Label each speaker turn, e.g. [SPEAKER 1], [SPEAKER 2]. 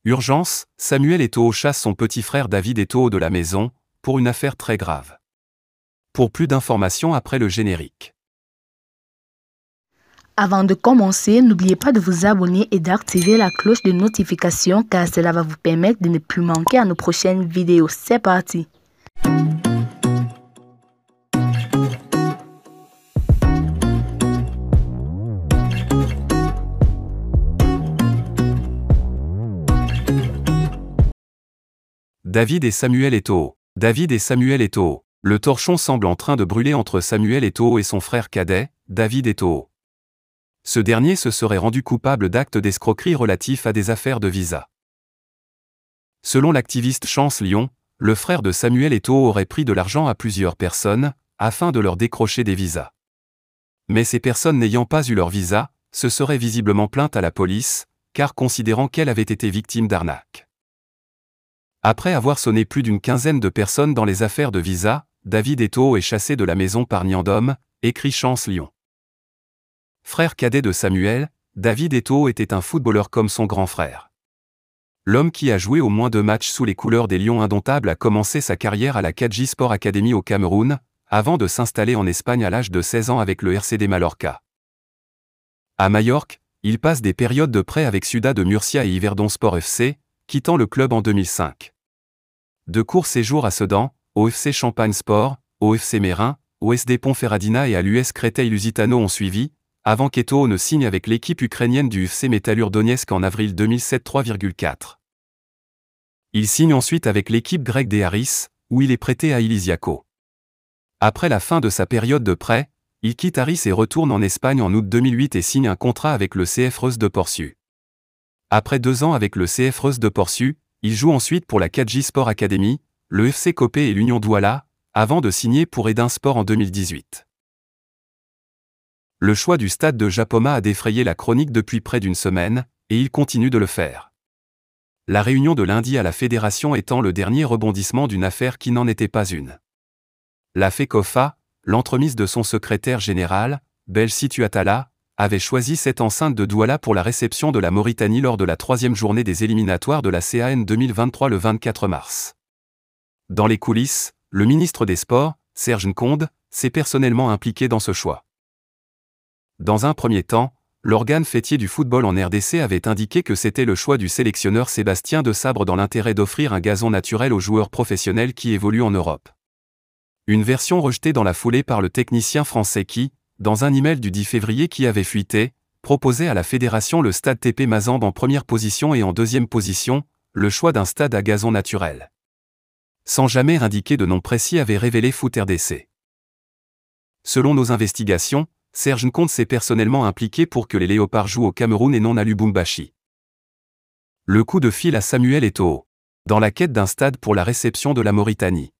[SPEAKER 1] Urgence, Samuel Eto'o chasse son petit frère David Eto'o de la maison, pour une affaire très grave. Pour plus d'informations après le générique.
[SPEAKER 2] Avant de commencer, n'oubliez pas de vous abonner et d'activer la cloche de notification car cela va vous permettre de ne plus manquer à nos prochaines vidéos. C'est parti!
[SPEAKER 1] David et Samuel Eto'o. David et Samuel Eto'o. Le torchon semble en train de brûler entre Samuel Eto'o et son frère cadet, David Eto'o. Ce dernier se serait rendu coupable d'actes d'escroquerie relatifs à des affaires de visa. Selon l'activiste Chance Lyon, le frère de Samuel Eto'o aurait pris de l'argent à plusieurs personnes, afin de leur décrocher des visas. Mais ces personnes n'ayant pas eu leur visa, se seraient visiblement plaintes à la police, car considérant qu'elles avaient été victimes d'arnaques. Après avoir sonné plus d'une quinzaine de personnes dans les affaires de visa, David Eto'o est chassé de la maison par Niandom, écrit Chance Lyon. Frère cadet de Samuel, David Eto'o était un footballeur comme son grand frère. L'homme qui a joué au moins 2 matchs sous les couleurs des Lions indomptables a commencé sa carrière à la Kadji Sport Academy au Cameroun, avant de s'installer en Espagne à l'âge de 16 ans avec le RCD Mallorca. À Majorque, il passe des périodes de prêt avec Ciudad de Murcia et Yverdon Sport FC, quittant le club en 2005. De courts séjours à Sedan, au FC Champagne Sport, au FC Mérin, au SD Ponferradina et à l'US Créteil-Lusitano ont suivi, avant qu'Eto'o ne signe avec l'équipe ukrainienne du FC Metalurg Donetsk en avril 2007 3,4. Il signe ensuite avec l'équipe grecque des Harris, où il est prêté à Ilisiako. Après la fin de sa période de prêt, il quitte Harris et retourne en Espagne en août 2008 et signe un contrat avec le CF Reus de Porciu. Après 2 ans avec le CF Reus de Porciu, il joue ensuite pour la Kadji Sport Academy, le FC Copé et l'Union Douala, avant de signer pour Edin Sport en 2018. Le choix du stade de Japoma a défrayé la chronique depuis près d'une semaine, et il continue de le faire. La réunion de lundi à la fédération étant le dernier rebondissement d'une affaire qui n'en était pas une. La FECOFA, l'entremise de son secrétaire général, Belsitu Atala, avait choisi cette enceinte de Douala pour la réception de la Mauritanie lors de la 3e journée des éliminatoires de la CAN 2023 le 24 mars. Dans les coulisses, le ministre des Sports, Serge Nkonde, s'est personnellement impliqué dans ce choix. Dans un premier temps, l'organe fêtier du football en RDC avait indiqué que c'était le choix du sélectionneur Sébastien de Sabre dans l'intérêt d'offrir un gazon naturel aux joueurs professionnels qui évoluent en Europe. Une version rejetée dans la foulée par le technicien français qui, dans un email du 10 février qui avait fuité, proposait à la fédération le stade TP Mazembe en première position et en deuxième position, le choix d'un stade à gazon naturel. Sans jamais indiquer de nom précis avait révélé Foot RDC. Selon nos investigations, Serge Nkonde s'est personnellement impliqué pour que les Léopards jouent au Cameroun et non à Lubumbashi. Le coup de fil à Samuel Eto'o. Dans la quête d'un stade pour la réception de la Mauritanie.